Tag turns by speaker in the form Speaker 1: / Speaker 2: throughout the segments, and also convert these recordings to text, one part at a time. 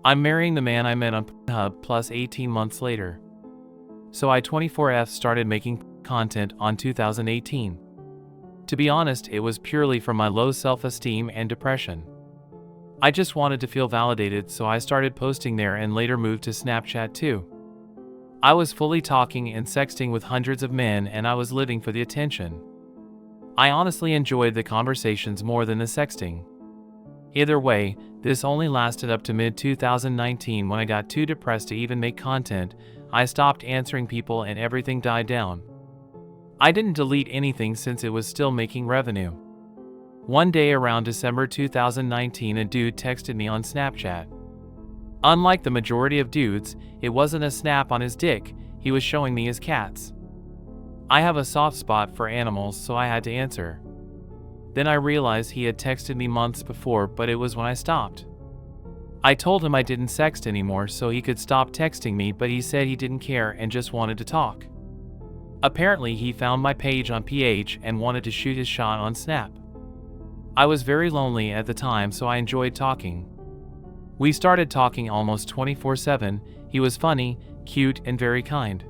Speaker 1: I'm marrying the man I met on rnHub plus 18 months later. So I 24F started making content on 2018. To be honest, it was purely from my low self-esteem and depression. I just wanted to feel validated, so I started posting there and later moved to Snapchat too. I was fully talking and sexting with hundreds of men, and I was living for the attention. I honestly enjoyed the conversations more than the sexting. Either way, this only lasted up to mid-2019 when I got too depressed to even make content. I stopped answering people and everything died down. I didn't delete anything since it was still making revenue. One day around December 2019, a dude texted me on Snapchat. Unlike the majority of dudes, it wasn't a snap on his dick, he was showing me his cats. I have a soft spot for animals, so I had to answer. Then I realized he had texted me months before, but it was when I stopped. I told him I didn't sext anymore so he could stop texting me, but he said he didn't care and just wanted to talk. Apparently he found my page on PH and wanted to shoot his shot on Snap. I was very lonely at the time, so I enjoyed talking. We started talking almost 24/7, he was funny, cute, and very kind.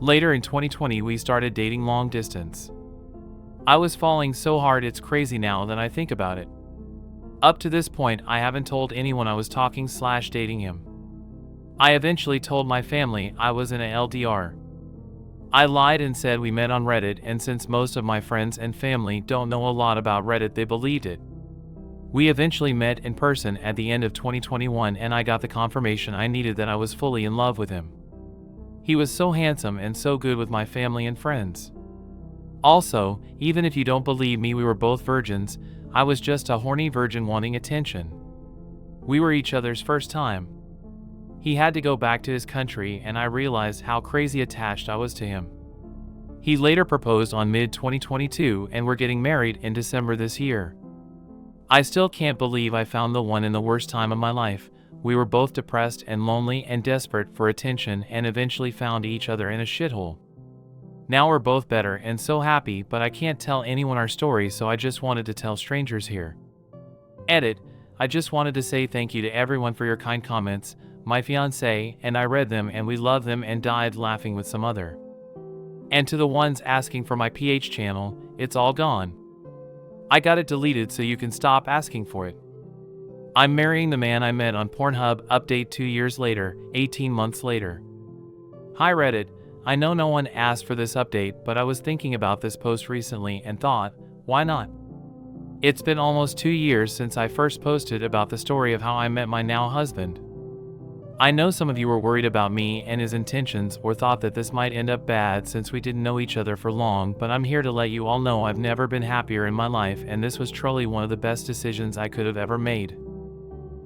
Speaker 1: Later in 2020 we started dating long distance. I was falling so hard it's crazy now that I think about it. Up to this point I haven't told anyone I was talking/dating him. I eventually told my family I was in a LDR. I lied and said we met on Reddit, and since most of my friends and family don't know a lot about Reddit, they believed it. We eventually met in person at the end of 2021, and I got the confirmation I needed that I was fully in love with him. He was so handsome and so good with my family and friends. Also, even if you don't believe me, we were both virgins. I was just a horny virgin wanting attention. We were each other's first time. He had to go back to his country, and I realized how crazy attached I was to him. He later proposed on mid-2022, and we're getting married in December this year. I still can't believe I found the one in the worst time of my life. We were both depressed and lonely and desperate for attention, and eventually found each other in a shithole. Now we're both better and so happy, but I can't tell anyone our story, so I just wanted to tell strangers here. Edit. I just wanted to say thank you to everyone for your kind comments. My fiancé and I read them and we loved them and died laughing with some other. And to the ones asking for my PH channel, it's all gone. I got it deleted so you can stop asking for it. I'm marrying the man I met on Pornhub. Update 2 years later, 18 months later. Hi Reddit, I know no one asked for this update, but I was thinking about this post recently and thought, why not? It's been almost 2 years since I first posted about the story of how I met my now husband. I know some of you were worried about me and his intentions, or thought that this might end up bad since we didn't know each other for long, but I'm here to let you all know I've never been happier in my life, and this was truly one of the best decisions I could have ever made.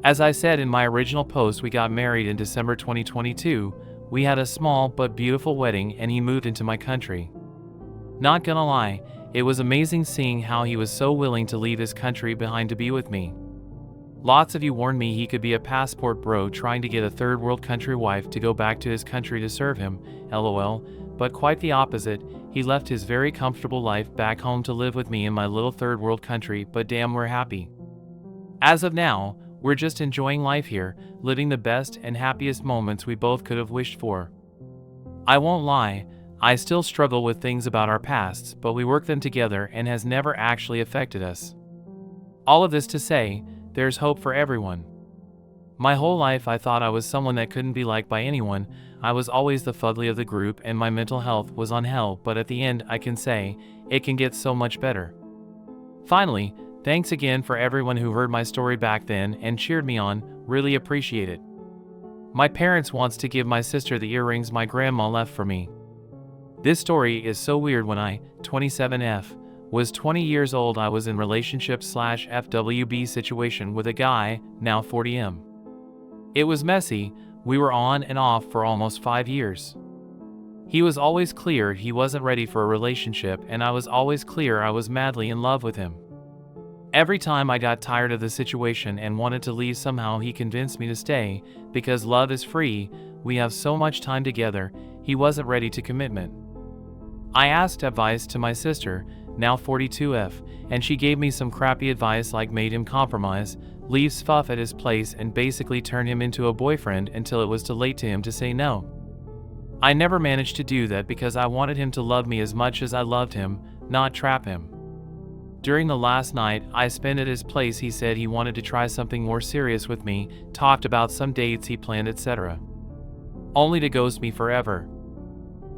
Speaker 1: As I said in my original post, we got married in December 2022. We had a small but beautiful wedding, and he moved into my country. Not gonna lie, it was amazing seeing how he was so willing to leave his country behind to be with me. Lots of you warned me he could be a passport bro trying to get a third world country wife to go back to his country to serve him, lol, but quite the opposite. He left his very comfortable life back home to live with me in my little third world country, but damn, we're happy. As of now, we're just enjoying life here, living the best and happiest moments we both could have wished for. I won't lie, I still struggle with things about our pasts, but we work them together and has never actually affected us. All of this to say, there's hope for everyone. My whole life I thought I was someone that couldn't be liked by anyone. I was always the fugly of the group and my mental health was on hell, but at the end I can say, it can get so much better. Finally, thanks again for everyone who heard my story back then and cheered me on, really appreciate it. My parents wants to give my sister the earrings my grandma left for me. This story is so weird. When I, 27F, was 20 years old, I was in relationship/FWB situation with a guy, now 40M. It was messy, we were on and off for almost 5 years. He was always clear he wasn't ready for a relationship, and I was always clear I was madly in love with him. Every time I got tired of the situation and wanted to leave, somehow he convinced me to stay, because love is free, we have so much time together. He wasn't ready to commitment. I asked advice to my sister, now 42F, and she gave me some crappy advice like made him compromise, leave Sfuff at his place and basically turn him into a boyfriend until it was too late to him to say no. I never managed to do that because I wanted him to love me as much as I loved him, not trap him. During the last night I spent at his place, he said he wanted to try something more serious with me, talked about some dates he planned, etc. Only to ghost me forever.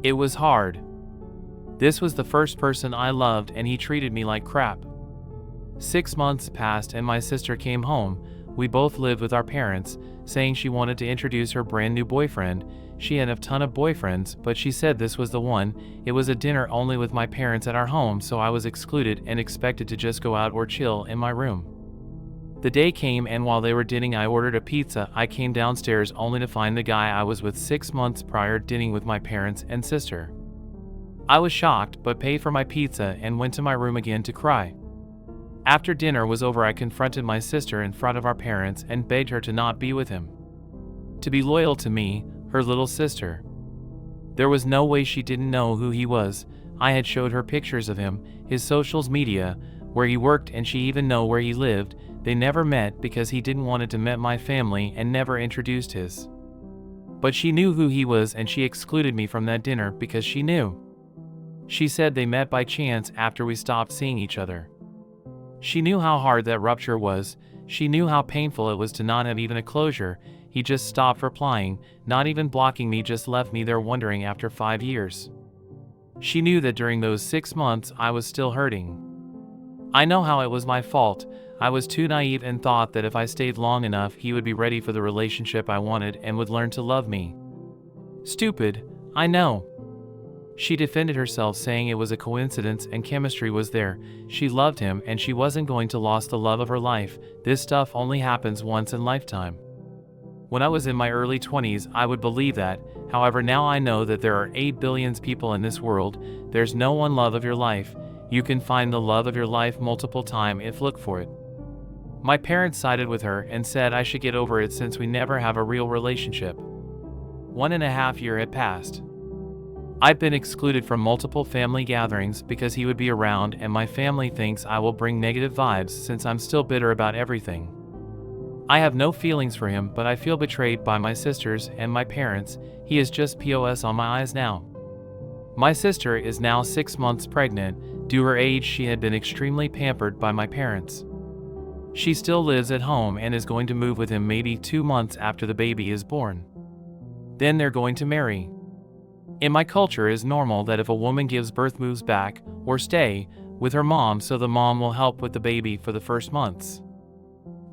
Speaker 1: It was hard. This was the first person I loved and he treated me like crap. 6 months passed and my sister came home. We both lived with our parents, saying she wanted to introduce her brand new boyfriend. She had a ton of boyfriends, but she said this was the one. It was a dinner only with my parents at our home, so I was excluded and expected to just go out or chill in my room. The day came and while they were dining I ordered a pizza. I came downstairs only to find the guy I was with 6 months prior dining with my parents and sister. I was shocked but paid for my pizza and went to my room again to cry. After dinner was over I confronted my sister in front of our parents and begged her to not be with him. To be loyal to me, her little sister. There was no way she didn't know who he was. I had showed her pictures of him, his socials media, where he worked, and she even know where he lived. They never met because he didn't want to meet my family and never introduced his. But she knew who he was and she excluded me from that dinner because she knew. She said they met by chance after we stopped seeing each other. She knew how hard that rupture was. She knew how painful it was to not have even a closure. He just stopped replying, not even blocking me, just left me there wondering after 5 years. She knew that during those 6 months I was still hurting. I know how it was my fault. I was too naive and thought that if I stayed long enough he would be ready for the relationship I wanted and would learn to love me. Stupid, I know. She defended herself, saying it was a coincidence and chemistry was there. She loved him and she wasn't going to lose the love of her life. This stuff only happens once in lifetime. When I was in my early 20s, I would believe that. However, now I know that there are 8 billion people in this world. There's no one love of your life. You can find the love of your life multiple times if look for it. My parents sided with her and said I should get over it since we never have a real relationship. 1.5 years had passed. I've been excluded from multiple family gatherings because he would be around, and my family thinks I will bring negative vibes since I'm still bitter about everything. I have no feelings for him, but I feel betrayed by my sisters and my parents. He is just POS on my eyes now. My sister is now 6 months pregnant. Due her age, she had been extremely pampered by my parents. She still lives at home and is going to move with him maybe 2 months after the baby is born. Then they're going to marry. In my culture, it is normal that if a woman gives birth, moves back or stay with her mom so the mom will help with the baby for the first months.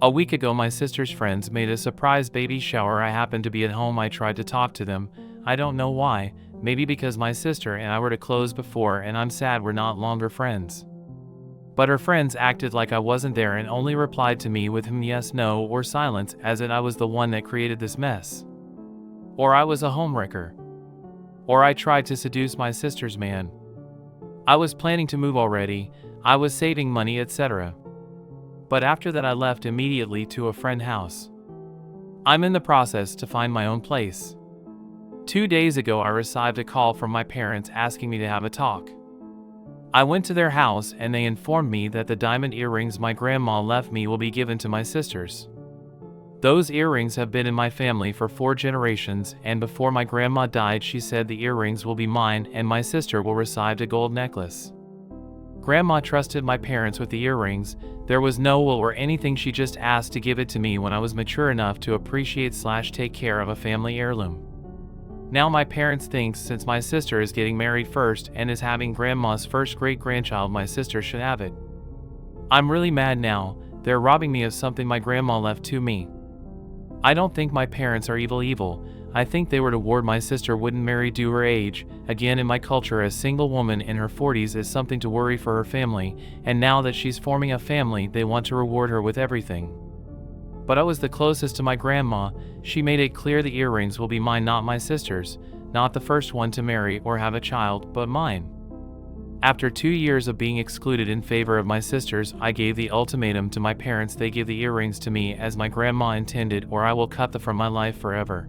Speaker 1: A week ago, my sister's friends made a surprise baby shower. I happened to be at home. I tried to talk to them. I don't know why, maybe because my sister and I were close before and I'm sad we're not longer friends. But her friends acted like I wasn't there and only replied to me with yes, no, or silence, as if I was the one that created this mess. Or I was a homewrecker. Or I tried to seduce my sister's man. I was planning to move already. I was saving money, etc. But after that I left immediately to a friend's house. I'm in the process to find my own place. 2 days ago I received a call from my parents asking me to have a talk. I went to their house and they informed me that the diamond earrings my grandma left me will be given to my sisters. Those earrings have been in my family for 4 generations, and before my grandma died she said the earrings will be mine and my sister will receive a gold necklace. Grandma trusted my parents with the earrings. There was no will or anything, she just asked to give it to me when I was mature enough to appreciate / take care of a family heirloom. Now my parents think since my sister is getting married first and is having grandma's first great-grandchild, my sister should have it. I'm really mad now. They're robbing me of something my grandma left to me. I don't think my parents are evil. I think they were to ward my sister wouldn't marry due her age. Again, in my culture, a single woman in her 40s is something to worry for her family, and now that she's forming a family, they want to reward her with everything. But I was the closest to my grandma. She made it clear the earrings will be mine, not my sister's, not the first one to marry or have a child, but mine. After 2 years of being excluded in favor of my sisters, I gave the ultimatum to my parents: they give the earrings to me as my grandma intended, or I will cut them from my life forever.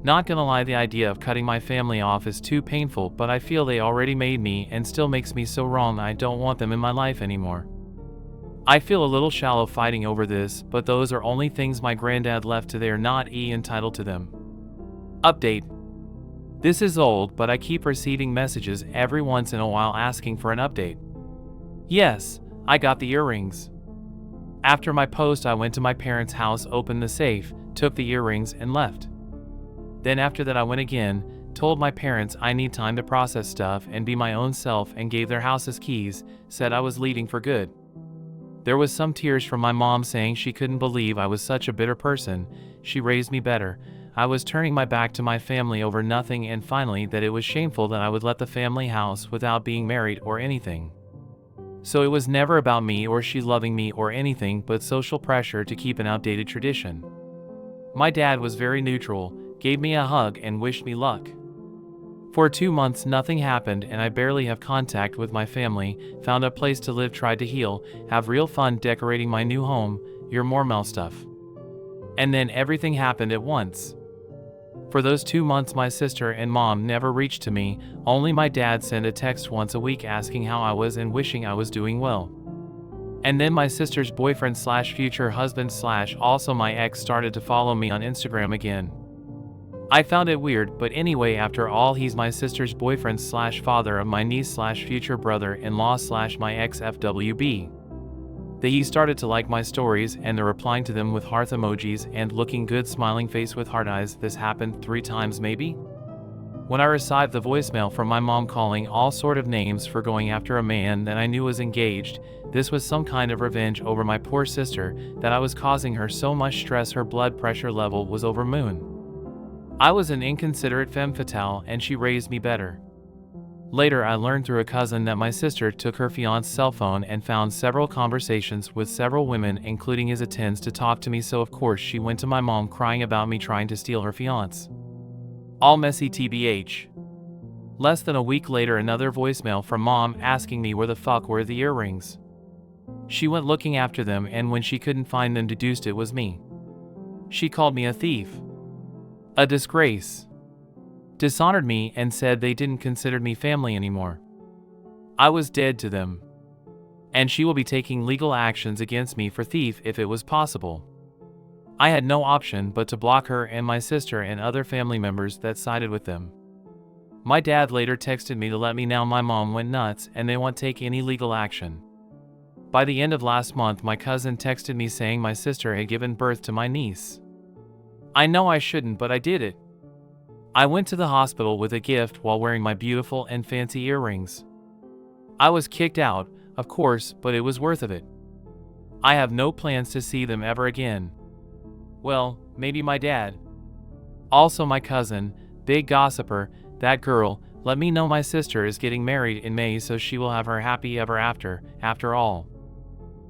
Speaker 1: Not gonna lie, the idea of cutting my family off is too painful, but I feel they already made me and still makes me so wrong. I don't want them in my life anymore. I feel a little shallow fighting over this, but those are only things my granddad left to there, not entitled to them. Update. This is old, but I keep receiving messages every once in a while asking for an update. Yes, I got the earrings. After my post, I went to my parents' house, opened the safe, took the earrings, and left. Then after that I went again, told my parents I need time to process stuff and be my own self, and gave their house's keys, said I was leaving for good. There was some tears from my mom saying she couldn't believe I was such a bitter person. She raised me better. I was turning my back to my family over nothing, and finally that it was shameful that I would let the family house without being married or anything. So it was never about me or she loving me or anything but social pressure to keep an outdated tradition. My dad was very neutral, gave me a hug and wished me luck. For 2 months nothing happened and I barely have contact with my family, found a place to live, tried to heal, have real fun decorating my new home, your Mormel stuff. And then everything happened at once. For those 2 months my sister and mom never reached to me, only my dad sent a text once a week asking how I was and wishing I was doing well. And then my sister's boyfriend / future husband / also my ex started to follow me on Instagram again. I found it weird, but anyway, after all, he's my sister's boyfriend / father of my niece / future brother-in-law / my ex FWB. He started to like my stories and replying to them with heart emojis and looking good smiling face with heart eyes. This happened 3 times maybe? When I received the voicemail from my mom calling all sort of names for going after a man that I knew was engaged, this was some kind of revenge over my poor sister, that I was causing her so much stress her blood pressure level was over moon. I was an inconsiderate femme fatale and she raised me better. Later I learned through a cousin that my sister took her fiance's cell phone and found several conversations with several women including his attends to talk to me, so of course she went to my mom crying about me trying to steal her fiance. All messy TBH. Less than a week later another voicemail from mom asking me where the fuck were the earrings. She went looking after them and when she couldn't find them deduced it was me. She called me a thief. A disgrace. Dishonored me and said they didn't consider me family anymore. I was dead to them. And she will be taking legal actions against me for thief if it was possible. I had no option but to block her and my sister and other family members that sided with them. My dad later texted me to let me know my mom went nuts and they won't take any legal action. By the end of last month my cousin texted me saying my sister had given birth to my niece. I know I shouldn't, but I did it. I went to the hospital with a gift while wearing my beautiful and fancy earrings. I was kicked out, of course, but it was worth it. I have no plans to see them ever again. Well, maybe my dad. Also my cousin, big gossiper, that girl, let me know my sister is getting married in May so she will have her happy ever after all.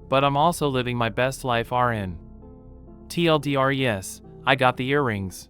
Speaker 1: But I'm also living my best life RN. TLDR, yes, I got the earrings.